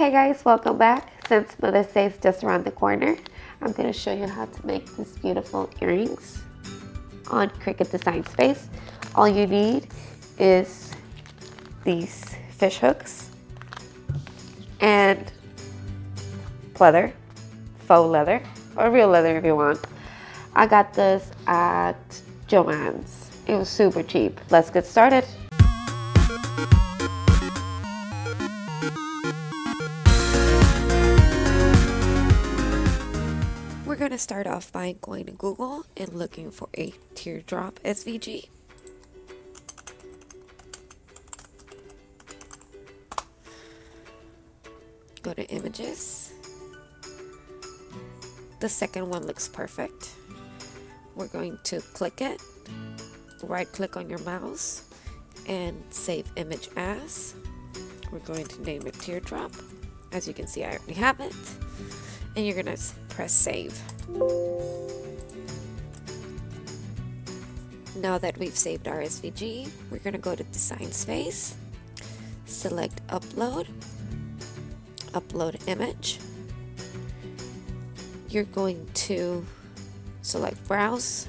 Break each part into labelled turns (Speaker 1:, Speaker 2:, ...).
Speaker 1: Hey guys, welcome back. Since Mother's Day is just around the corner, I'm going to show you how to make these beautiful earrings on Cricut Design Space. All you need is these fish hooks and leather, faux leather, or real leather if you want. I got this at Joann's. It was super cheap. Let's get started. We're going to start off by going to Google and looking for a teardrop SVG. Go to images. The second one looks perfect. We're going to click it, right click on your mouse and save image as. We're going to name it Teardrop. As you can see, I already have it. And you're going to press save. Now that we've saved our SVG, we're going to go to Design Space, select Upload, Upload Image. You're going to select Browse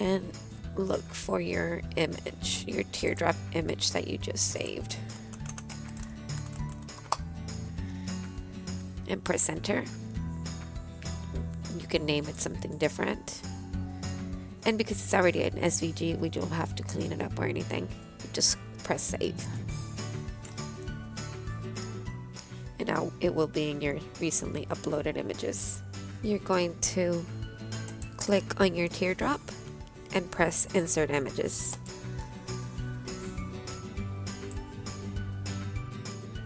Speaker 1: and look for your image, your teardrop image that you just saved. And press enter. You can name it something different. And because it's already an SVG, we don't have to clean it up or anything. Just press save. And now it will be in your recently uploaded images. You're going to click on your teardrop and press insert images.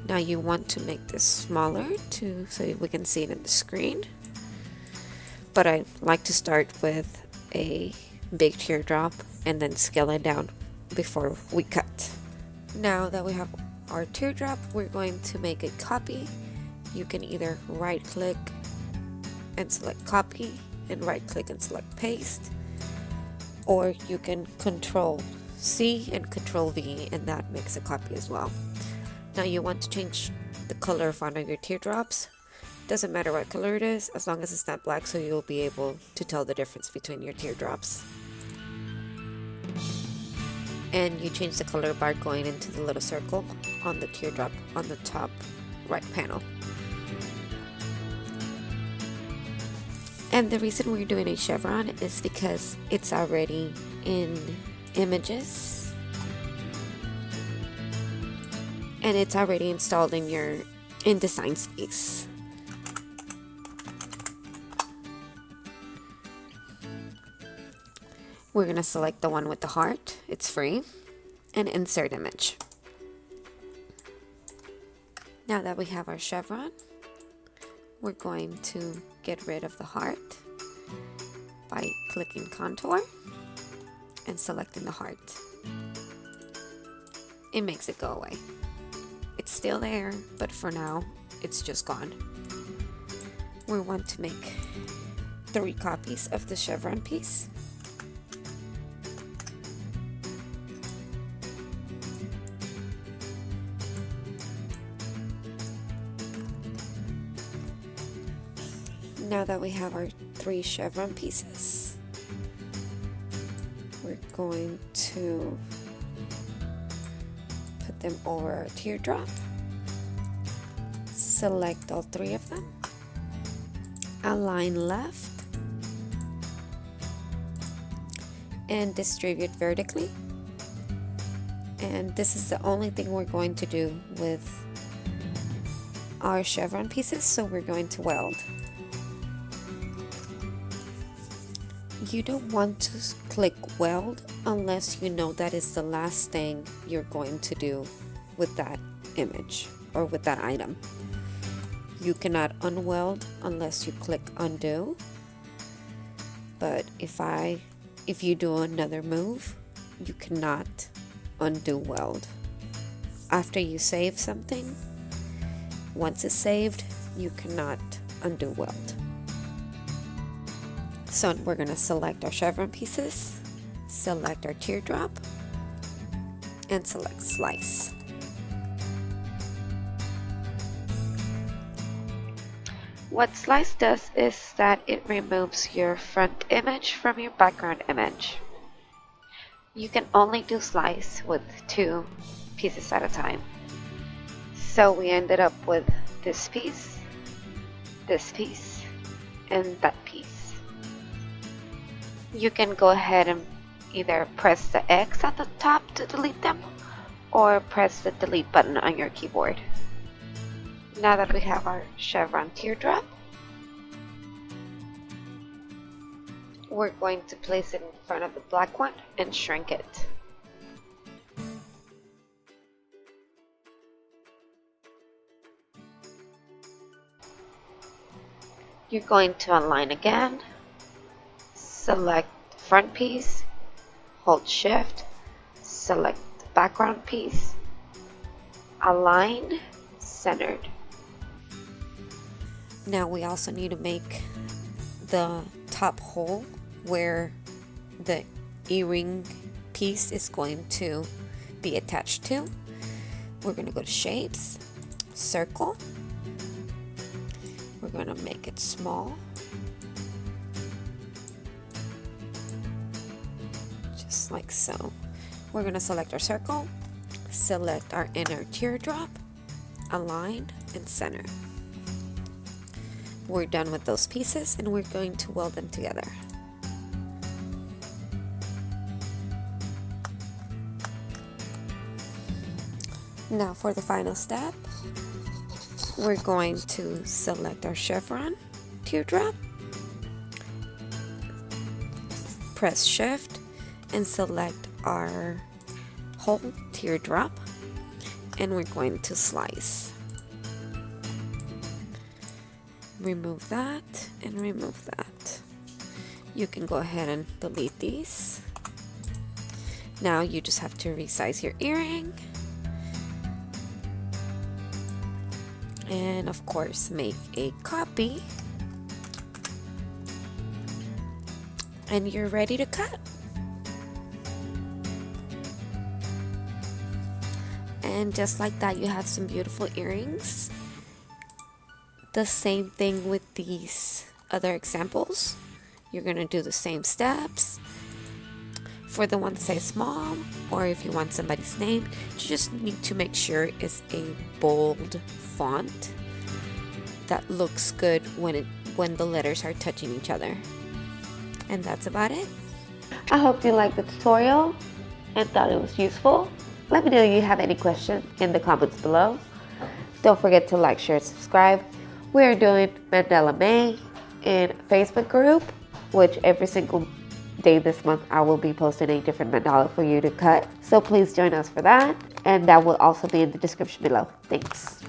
Speaker 1: Now you want to make this smaller so we can see it in the screen. But I like to start with a big teardrop and then scale it down before we cut. Now that we have our teardrop, we're going to make a copy. You can either right click and select copy and right click and select paste, or you can Control C and Control V and that makes a copy as well. Now you want to change the color of one of your teardrops. Doesn't matter what color it is, as long as it's not black, so you'll be able to tell the difference between your teardrops. And you change the color by going into the little circle on the teardrop on the top right panel. And the reason we're doing a chevron is because it's already in images. And it's already installed in Design Space. We're going to select the one with the heart. It's free. And insert image. Now that we have our chevron, we're going to get rid of the heart by clicking contour and selecting the heart. It makes it go away. It's still there, but for now, it's just gone. We want to make 3 copies of the chevron piece. Now that we have our 3 chevron pieces, we're going to put them over our teardrop, select all 3 of them, align left, and distribute vertically. And this is the only thing we're going to do with our chevron pieces, so we're going to weld. You don't want to click weld unless you know that is the last thing you're going to do with that image or with that item. You cannot unweld unless you click undo. But if you do another move, you cannot undo weld. After you save something, once it's saved, you cannot undo weld. So we're going to select our chevron pieces, select our teardrop, and select slice. What slice does is that it removes your front image from your background image. You can only do slice with 2 pieces at a time. So we ended up with this piece, and that piece. You can go ahead and either press the X at the top to delete them, or press the delete button on your keyboard. Now that we have our chevron teardrop, we're going to place it in front of the black one and shrink it. You're going to align again, select the front piece, hold shift, select the background piece, align, centered. Now we also need to make the top hole where the earring piece is going to be attached to. We're going to go to shapes, circle. We're going to make it small, just like so. We're going to select our circle, select our inner teardrop, align, and center. We're done with those pieces and we're going to weld them together. Now for the final step, we're going to select our chevron teardrop, press shift and select our whole teardrop, and we're going to slice. Remove that and remove that. You can go ahead and delete these. Now you just have to resize your earring. And of course, make a copy. And you're ready to cut. And just like that, you have some beautiful earrings. The same thing with these other examples. You're going to do the same steps. For the one that says small, or if you want somebody's name, you just need to make sure it's a bold font that looks good when the letters are touching each other. And that's about it. I hope you liked the tutorial and thought it was useful. Let me know if you have any questions in the comments below. Don't forget to like, share, subscribe. We are doing Mandala May in Facebook group, which every single day this month I will be posting a different mandala for you to cut. So please join us for that, and that will also be in the description below. Thanks.